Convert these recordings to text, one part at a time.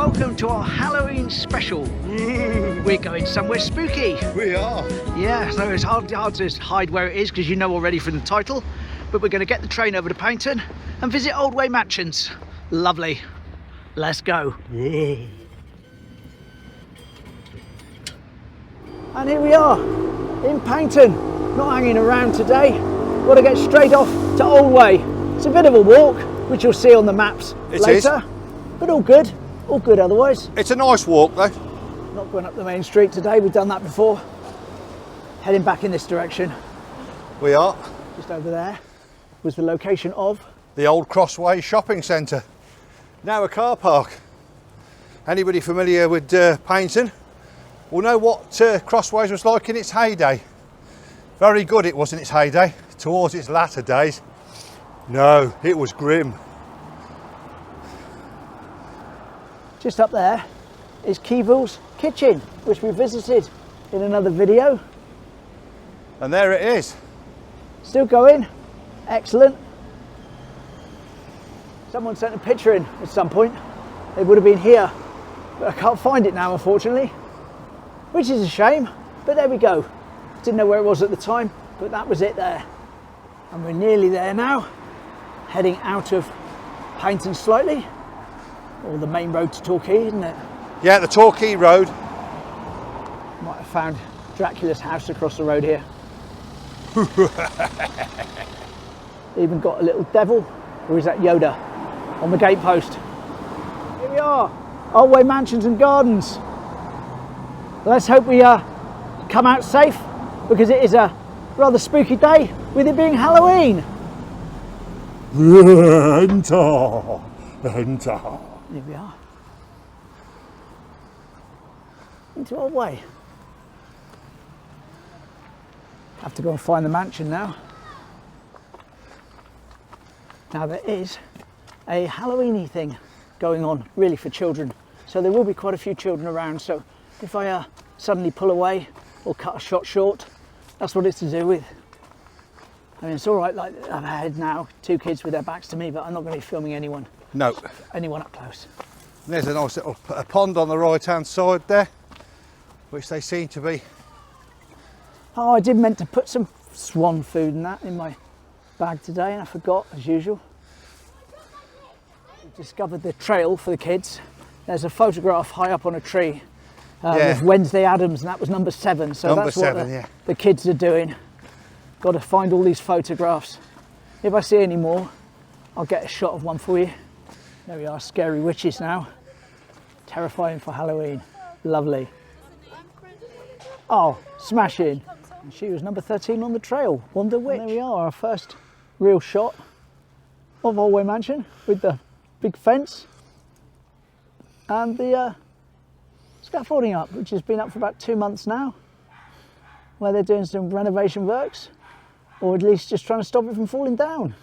welcome to our Halloween special. We're going somewhere spooky. We are. Yeah, so it's hard to hide where it is because you know already from the title. But we're going to get the train over to Paignton and visit Old Way Mansions. Lovely. Let's go. Whoa. And here we are in Paignton. Not hanging around today. Got to get straight off to Old Way. It's a bit of a walk, which you'll see on the maps later. But all good otherwise. It's a nice walk though. Not going up the main street today, we've done that before. Heading back in this direction. We are. Just over there was the location of the old Crossway shopping centre. Now a car park. Anybody familiar with Paignton will know what Crossways was like in its heyday. Very good it was in its heyday. Towards its latter days, no, it was grim. Just up there is Keeville's Kitchen, which we visited in another video. And there it is. Still going. Excellent. Someone sent a picture in at some point. It would have been here, but I can't find it now, unfortunately. Which is a shame, but there we go. Didn't know where it was at the time, but that was it there. And we're nearly there now. Heading out of Paignton slightly. Or the main road to Torquay, isn't it? Yeah, the Torquay Road. Might have found Dracula's house across the road here. Even got a little devil, or is that Yoda, on the gatepost. Here we are, Old Way Mansions and Gardens. Let's hope we come out safe, because it is a rather spooky day, with it being Halloween. Here we are. Into Old Way. Have to go and find the mansion now. Now there is a Halloweeny thing going on, really for children. So there will be quite a few children around. So if I suddenly pull away or cut a shot short, that's what it's to do with. I mean, it's all right, like I've had now 2 kids with their backs to me, but I'm not going to be filming anyone. No. Anyone up close. There's a nice little pond on the right hand side there, which they seem to be. Oh, I did meant to put some swan food and that in my bag today, and I forgot, as usual. We discovered the trail for the kids. There's a photograph high up on a tree of Wednesday Addams, and that was number 7. So number that's 7, what the kids are doing. Got to find all these photographs. If I see any more, I'll get a shot of one for you. There we are, scary witches now. Terrifying for Halloween. Lovely. Oh, smashing. And she was number 13 on the trail, Wonder Witch. And there we are, our first real shot of Old Way Mansion with the big fence and the scaffolding up, which has been up for about 2 months now, where they're doing some renovation works, or at least just trying to stop it from falling down.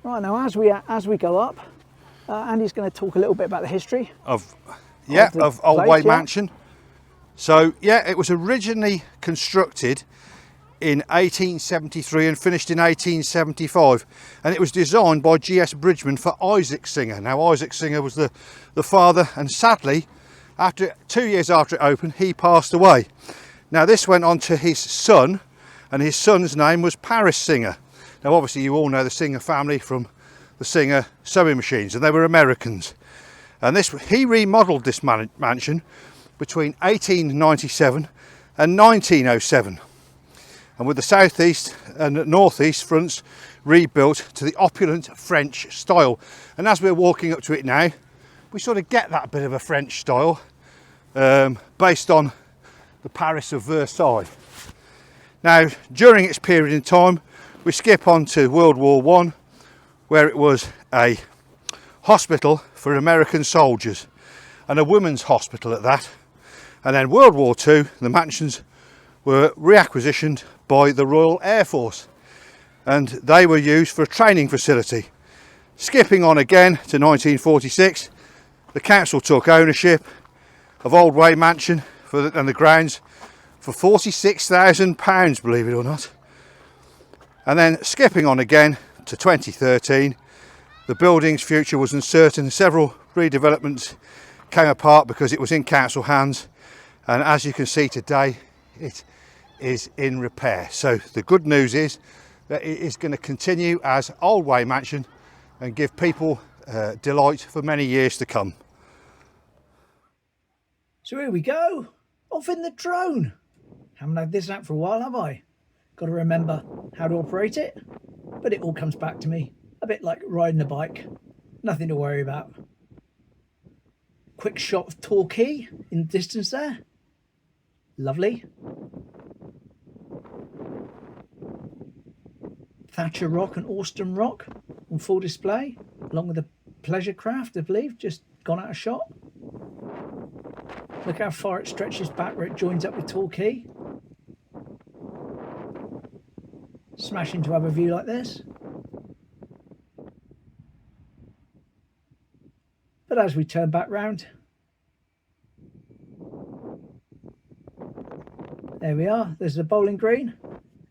Right, now as we go up, Andy's going to talk a little bit about the history of Old Way Mansion. So yeah, it was originally constructed in 1873 and finished in 1875, and it was designed by G.S. Bridgman for Isaac Singer. Now Isaac Singer was the father, and sadly, after 2 years after it opened, he passed away. Now this went on to his son, and his son's name was Paris Singer. Now obviously you all know the Singer family from the Singer sewing machines, and they were Americans. And he remodelled this mansion between 1897 and 1907. And with the southeast and northeast fronts rebuilt to the opulent French style. And as we're walking up to it now, we sort of get that bit of a French style based on the Paris of Versailles. Now, during its period in time, we skip on to World War I, where it was a hospital for American soldiers, and a women's hospital at that. And then World War II, the mansions were reacquisitioned by the Royal Air Force, and they were used for a training facility. Skipping on again to 1946, the council took ownership of Old Way Mansion and the grounds for £46,000, believe it or not. And then skipping on again to 2013, the building's future was uncertain. Several redevelopments came apart because it was in council hands, and as you can see today, it is in repair. So the good news is that it is going to continue as Old Way Mansion and give people delight for many years to come. So here we go, off in the drone. Haven't had this out for a while, have I? Got to remember how to operate it, but it all comes back to me. A bit like riding a bike, nothing to worry about. Quick shot of Torquay in the distance there. Lovely. Thatcher Rock and Austin Rock on full display, along with the pleasure craft, I believe, just gone out of shot. Look how far it stretches back where it joins up with Torquay. Smashing to have a view like this. But as we turn back round, there we are. There's the bowling green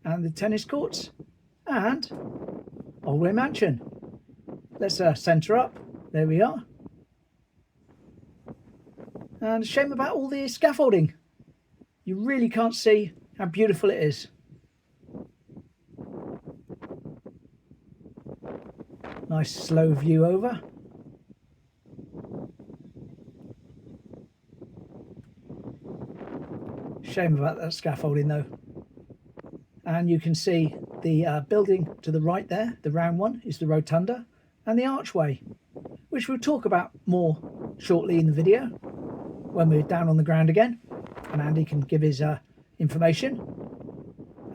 and the tennis courts and Old Way Mansion. Let's centre up. There we are. And a shame about all the scaffolding. You really can't see how beautiful it is. Nice slow view over. Shame about that scaffolding though. And you can see the building to the right there, the round one, is the rotunda, and the archway, which we'll talk about more shortly in the video when we're down on the ground again and Andy can give his information.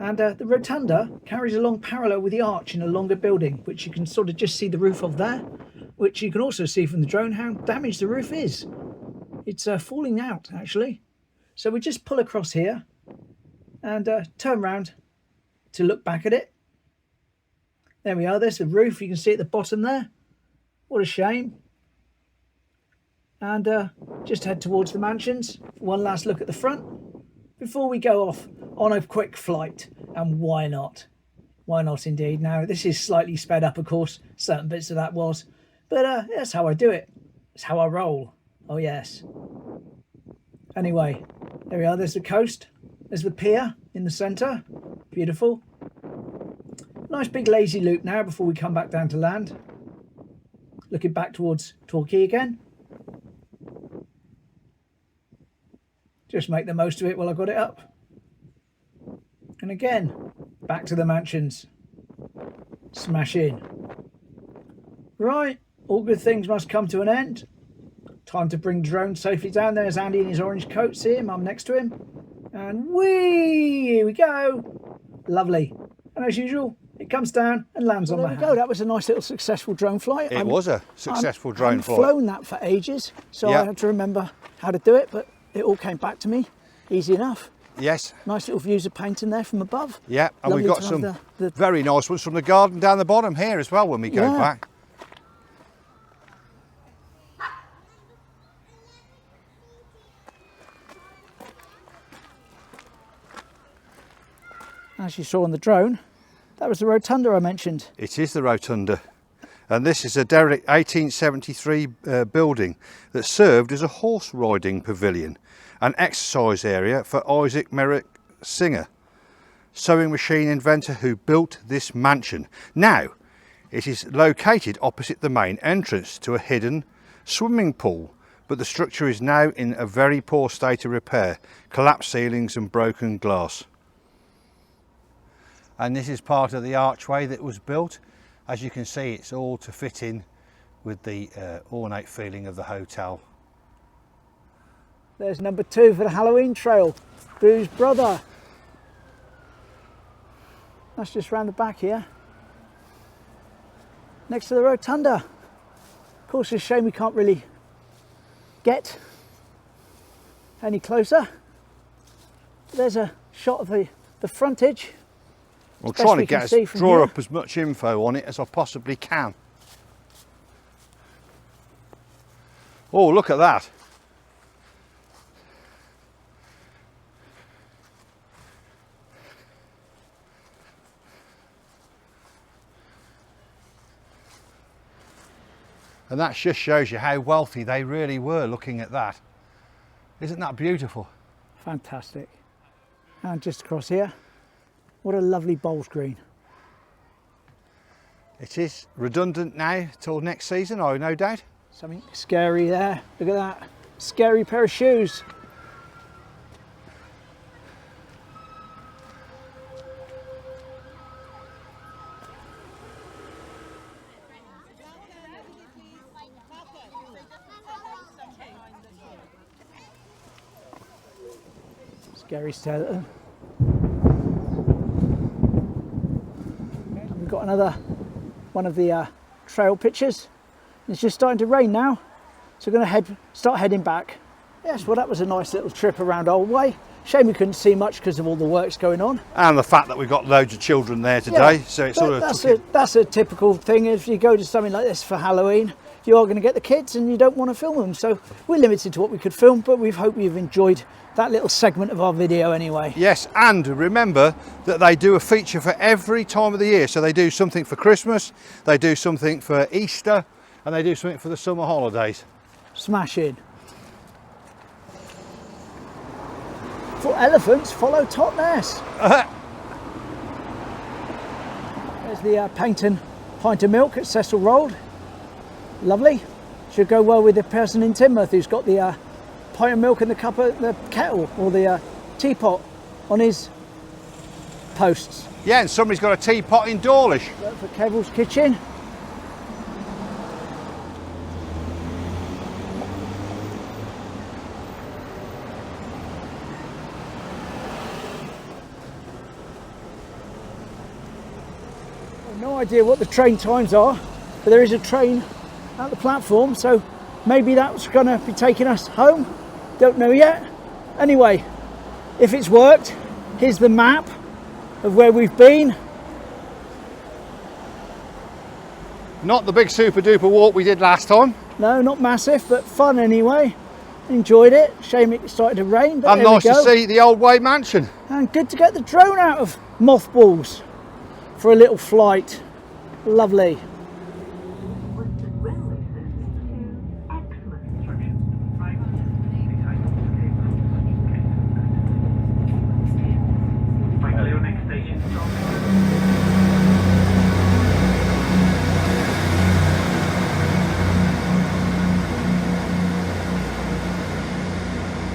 And the rotunda carries along parallel with the arch in a longer building, which you can sort of just see the roof of there, which you can also see from the drone how damaged the roof is. It's falling out actually. So we just pull across here and turn round to look back at it. There we are, there's the roof, you can see at the bottom there. What a shame. And just head towards the mansions. One last look at the front before we go off on a quick flight. And why not? Why not indeed? Now, this is slightly sped up, of course. Certain bits of that was. But that's how I do it. It's how I roll. Oh, yes. Anyway, there we are. There's the coast. There's the pier in the centre. Beautiful. Nice big lazy loop now before we come back down to land. Looking back towards Torquay again. Just make the most of it while I've got it up. And again, back to the mansions. Smash in. Right, all good things must come to an end. Time to bring drone safely down. There's Andy in his orange coat. See him? I'm next to him. And whee! Here we go. Lovely. And as usual, it comes down and lands on my hand. There we go. That was a nice little successful drone flight. It was a successful drone flight. I've flown that for ages, so I had to remember how to do it, but it all came back to me easy enough. Yes. Nice little views of painting there from above. Yeah, and Lovely we've got some very nice ones from the garden down the bottom here as well when we go back. As you saw on the drone, that was the rotunda I mentioned. It is the rotunda. And this is a derelict 1873 building that served as a horse riding pavilion, an exercise area for Isaac Merrick Singer, sewing machine inventor who built this mansion. Now, it is located opposite the main entrance to a hidden swimming pool, but the structure is now in a very poor state of repair, collapsed ceilings and broken glass. And this is part of the archway that was built. As you can see, it's all to fit in with the ornate feeling of the hotel. There's number 2 for the Halloween trail, Boo's brother. That's just round the back here, next to the rotunda. Of course, it's a shame we can't really get any closer. There's a shot of the frontage. I'm trying to draw up as much info on it as I possibly can. Oh, look at that. And that just shows you how wealthy they really were, looking at that. Isn't that beautiful? Fantastic. And just across here, what a lovely bowls green. It is redundant now till next season, oh no doubt. Something scary there. Look at that. Scary pair of shoes. Scary skeleton. We've got another one of the trail pictures. It's just starting to rain now, so we're going to start heading back. Yes, well, that was a nice little trip around Old Way. Shame we couldn't see much because of all the works going on. And the fact that we've got loads of children there today, yeah, so it's sort of... That's a typical thing. If you go to something like this for Halloween, you are going to get the kids and you don't want to film them. So we're limited to what we could film, but we hope you've enjoyed that little segment of our video anyway. Yes, and remember that they do a feature for every time of the year. So they do something for Christmas, they do something for Easter, and they do something for the summer holidays. Smashing. For elephants, follow Totnes. There's the Paynton pint of milk at Cecil Road. Lovely. Should go well with the person in Teignmouth who's got the pint of milk and the kettle or the teapot on his posts. Yeah, and somebody's got a teapot in Dawlish. Look for Kevil's Kitchen. No idea what the train times are, but there is a train at the platform, so maybe that's going to be taking us home. Don't know yet. Anyway, if it's worked, here's the map of where we've been. Not the big super duper walk we did last time. No, not massive, but fun anyway. Enjoyed it. Shame it started to rain, but and nice to see the Old Way mansion. And good to get the drone out of mothballs for a little flight. Lovely.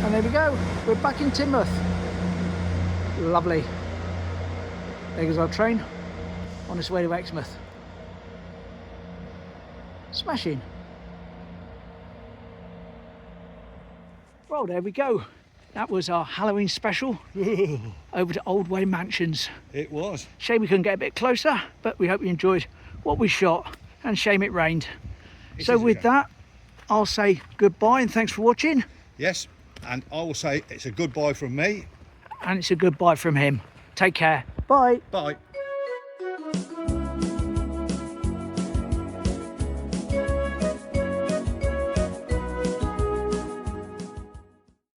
And there we go, we're back in Teignmouth. Lovely. There goes our train on its way to Exmouth. Smashing. Well, there we go. That was our Halloween special over to Old Way Mansions. It was. Shame we couldn't get a bit closer, but we hope you enjoyed what we shot, and shame it rained. So with that, I'll say goodbye and thanks for watching. Yes, and I will say it's a goodbye from me. And it's a goodbye from him. Take care. Bye. Bye.